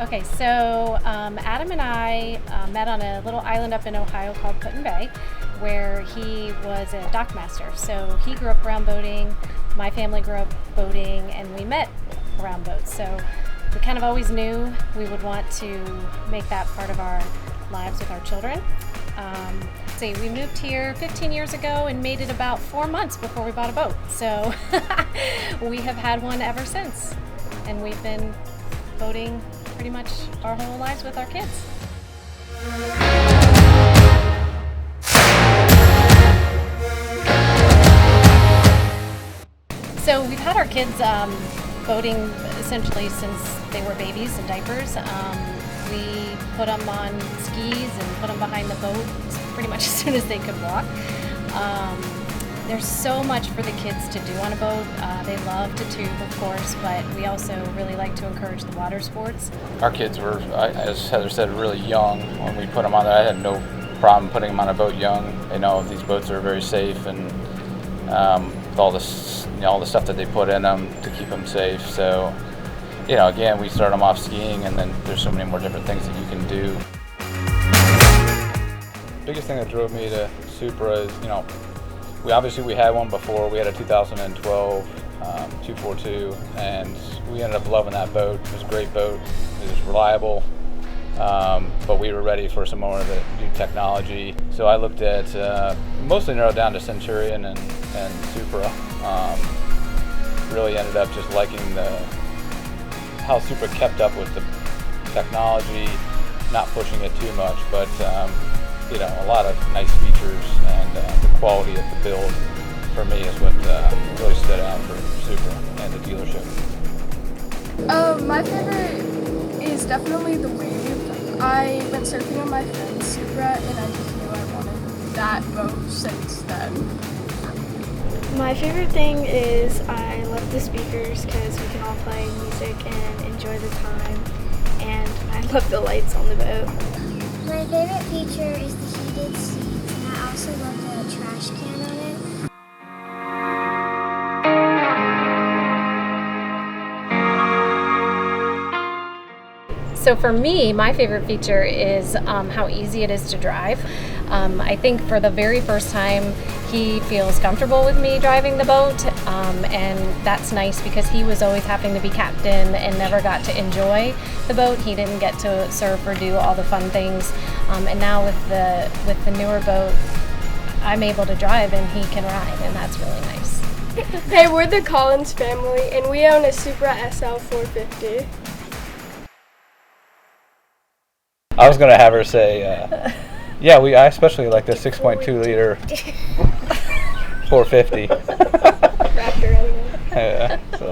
Okay, so Adam and I met on a little island up in Ohio called Put in Bay, where he was a dock master. So he grew up around boating, my family grew up boating, and we met around boats. So we kind of always knew we would want to make that part of our lives with our children. We moved here 15 years ago and made it about 4 months before we bought a boat. So we have had one ever since, and we've been boating pretty much our whole lives with our kids. So we've had our kids boating essentially since they were babies in diapers. We put them on skis and put them behind the boat pretty much as soon as they could walk. There's so much for the kids to do on a boat. They love to tube, of course, but we also really like to encourage the water sports. Our kids were, as Heather said, really young when we put them on there. I had no problem putting them on a boat young. They know these boats are very safe, and with all this, all the stuff that they put in them to keep them safe. So, again, we start them off skiing, and then there's so many more different things that you can do. The biggest thing that drove me to Supra is, we had one before. We had a 2012 242, and we ended up loving that boat. It was a great boat. It was reliable, but we were ready for some more of the new technology. So I looked at, mostly narrowed down to Centurion and Supra. Really ended up just liking how Supra kept up with the technology, not pushing it too much, but a lot of nice features, and the quality of the build for me is what really stood out for Supra and the dealership. My favorite is definitely the Wave. I went surfing on my friend's Supra, and I just knew I wanted that boat since then. My favorite thing is I love the speakers because we can all play music and enjoy the time, and I love the lights on the boat. My favorite feature is the heated seats, and I also love the trash can on it. So for me, my favorite feature is how easy it is to drive. I think for the very first time, he feels comfortable with me driving the boat, and that's nice because he was always having to be captain and never got to enjoy the boat. He didn't get to surf or do all the fun things, and now with the newer boat, I'm able to drive and he can ride, and that's really nice. Hey, we're the Collins family, and we own a Supra SL 450. I was going to have her say, I especially like the 6.2 liter 450. Wrapped around it. Yeah, so.